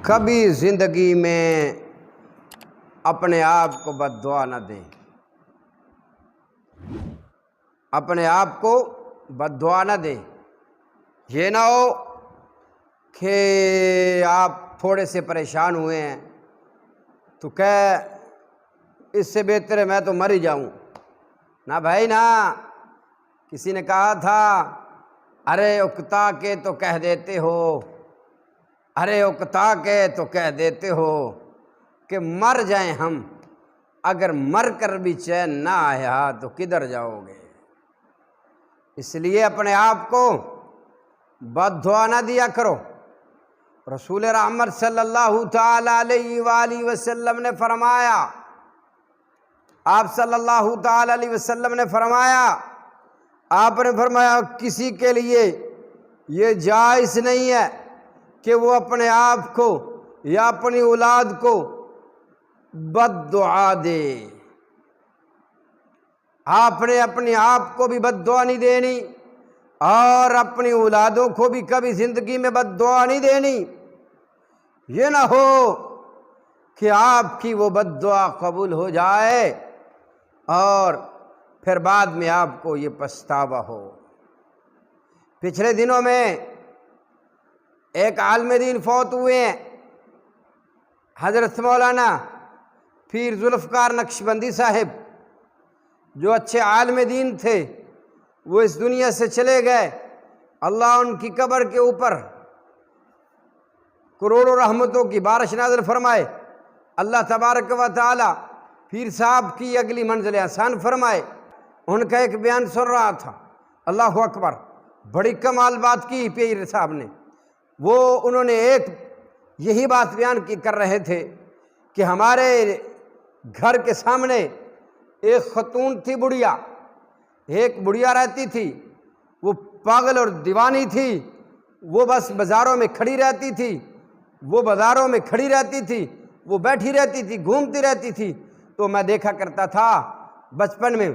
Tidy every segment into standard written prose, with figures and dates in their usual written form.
کبھی زندگی میں اپنے آپ کو بد دعا نہ دیں، اپنے آپ کو بد دعا نہ دیں۔ یہ نہ ہو کہ آپ تھوڑے سے پریشان ہوئے ہیں تو اس سے بہتر ہے میں تو مر ہی جاؤں۔ نہ بھائی نہ، کسی نے کہا تھا ارے اکتا کے تو کہہ دیتے ہو، ارے اکتا کے تو کہہ دیتے ہو کہ مر جائیں ہم، اگر مر کر بھی چین نہ آیا تو کدھر جاؤ گے؟ اس لیے اپنے آپ کو بد دعا نہ دیا کرو۔ رسول رحمت صلی اللہ تعالی علیہ وآلہ وسلم نے فرمایا، آپ صلی اللہ تعالی علیہ وسلم نے فرمایا، آپ نے فرمایا کسی کے لیے یہ جائز نہیں ہے کہ وہ اپنے آپ کو یا اپنی اولاد کو بد دعا دے۔ آپ نے اپنے آپ کو بھی بد دعا نہیں دینی اور اپنی اولادوں کو بھی کبھی زندگی میں بد دعا نہیں دینی۔ یہ نہ ہو کہ آپ کی وہ بد دعا قبول ہو جائے اور پھر بعد میں آپ کو یہ پچھتاوا ہو۔ پچھلے دنوں میں ایک عالم دین فوت ہوئے ہیں، حضرت مولانا پیر ذوالفقار نقشبندی صاحب، جو اچھے عالم دین تھے، وہ اس دنیا سے چلے گئے۔ اللہ ان کی قبر کے اوپر کروڑوں رحمتوں کی بارش نازل فرمائے۔ اللہ تبارک و تعالی پیر صاحب کی اگلی منزل آسان فرمائے۔ ان کا ایک بیان سن رہا تھا، اللہ اکبر، بڑی کمال بات کی پیر صاحب نے۔ انہوں نے ایک یہی بات بیان کر رہے تھے کہ ہمارے گھر کے سامنے ایک خاتون تھی، بڑھیا، ایک بڑھیا رہتی تھی، وہ پاگل اور دیوانی تھی، وہ بس بازاروں میں کھڑی رہتی تھی، وہ بیٹھی رہتی تھی، گھومتی رہتی تھی۔ تو میں دیکھا کرتا تھا بچپن میں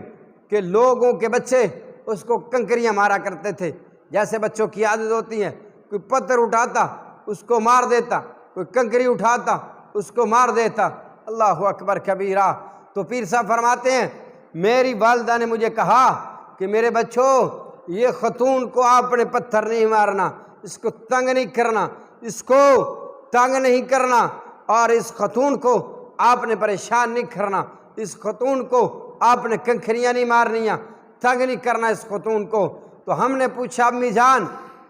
کہ لوگوں کے بچے اس کو کنکریاں مارا کرتے تھے، جیسے بچوں کی عادت ہوتی ہے، کوئی پتھر اٹھاتا اس کو مار دیتا، کوئی کنکری اٹھاتا اس کو مار دیتا۔ اللہ اکبر کبیرہ۔ تو پیر صاحب فرماتے ہیں میری والدہ نے مجھے کہا کہ میرے بچوں، یہ خاتون کو آپ نے پتھر نہیں مارنا، اس کو تنگ نہیں کرنا، اور اس خاتون کو آپ نے پریشان نہیں کرنا، اس خاتون کو آپ نے کنکریاں نہیں مارنیاں، تنگ نہیں کرنا اس خاتون کو۔ تو ہم نے پوچھا امی جان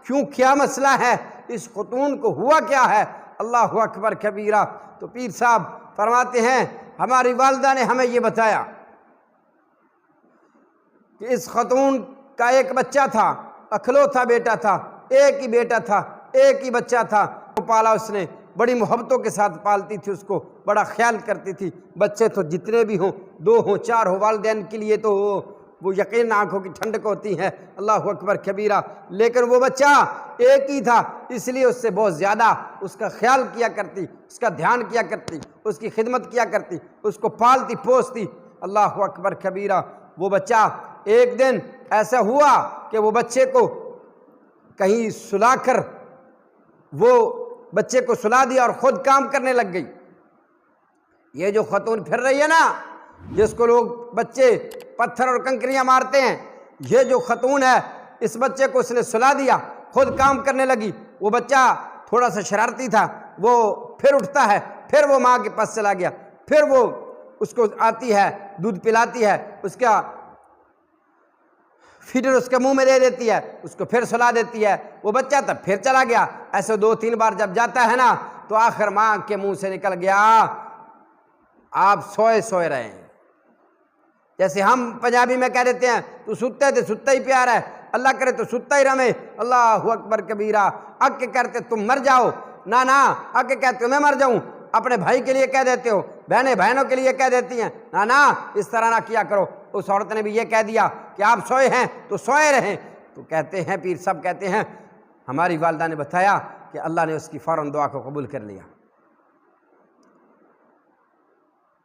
کیوں، کیا مسئلہ ہے، اس خاتون کو ہوا کیا ہے؟ اللہ اکبر کبیرہ۔ تو پیر صاحب فرماتے ہیں ہماری والدہ نے ہمیں یہ بتایا کہ اس خاتون کا ایک بچہ تھا، اکلوتا بیٹا تھا، ایک ہی بیٹا تھا، ایک ہی بچہ تھا، وہ پالا اس نے، بڑی محبتوں کے ساتھ پالتی تھی، اس کو بڑا خیال کرتی تھی۔ بچے تو جتنے بھی ہوں، 2 ہوں 4 ہوں، والدین کے لیے تو وہ یقین آنکھوں کی ٹھنڈک ہوتی ہے۔ اللہ اکبر کبیرہ۔ لیکن وہ بچہ ایک ہی تھا، اس لیے اس سے بہت زیادہ اس کا خیال کیا کرتی، اس کا دھیان کیا کرتی، اس کی خدمت کیا کرتی، اس کو پالتی پوستی۔ اللہ اکبر کبیرہ۔ وہ بچہ ایک دن ایسا ہوا کہ وہ بچے کو کہیں سلا کر، وہ بچے کو سلا دیا اور خود کام کرنے لگ گئی۔ یہ جو خاتون پھر رہی ہے نا، جس کو لوگ بچے پتھر اور کنکریاں مارتے ہیں، یہ جو خاتون ہے، اس بچے کو اس نے سلا دیا، خود کام کرنے لگی۔ وہ بچہ تھوڑا سا شرارتی تھا، وہ پھر اٹھتا ہے، پھر وہ ماں کے پاس چلا گیا، پھر وہ اس کو آتی ہے، دودھ پلاتی ہے، اس کا فیڈر اس کے منہ میں دے دیتی ہے، اس کو پھر سلا دیتی ہے۔ وہ بچہ تب پھر چلا گیا۔ ایسے 2-3 بار جب جاتا ہے نا، تو آخر ماں کے منہ سے نکل گیا آپ سوئے رہے ہیں۔ جیسے ہم پنجابی میں کہہ دیتے ہیں تو ستے تھے، ستا ہی پیار ہے، اللہ کرے تو ستا ہی رہے۔ اللہ اکبر کبیرہ۔ اگ کے کہتے تم مر جاؤ، نہ اگ کے کہتے ہو میں مر جاؤں، اپنے بھائی کے لیے کہہ دیتے ہو، بہنیں بہنوں کے لیے کہہ دیتی ہیں، نہ اس طرح نہ کیا کرو۔ اس عورت نے بھی یہ کہہ دیا کہ آپ سوئے ہیں تو سوئے رہیں۔ تو کہتے ہیں پیر صاحب کہتے ہیں ہماری والدہ نے بتایا کہ اللہ نے اس کی فوراً دعا کو قبول کر لیا۔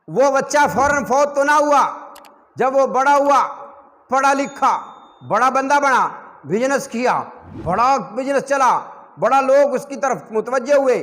وہ بچہ فوراً فوت تو نہ ہوا، جب وہ بڑا ہوا، پڑھا لکھا، بڑا بندہ بنا، بزنس کیا، بڑا بزنس چلا، بڑا لوگ اس کی طرف متوجہ ہوئے،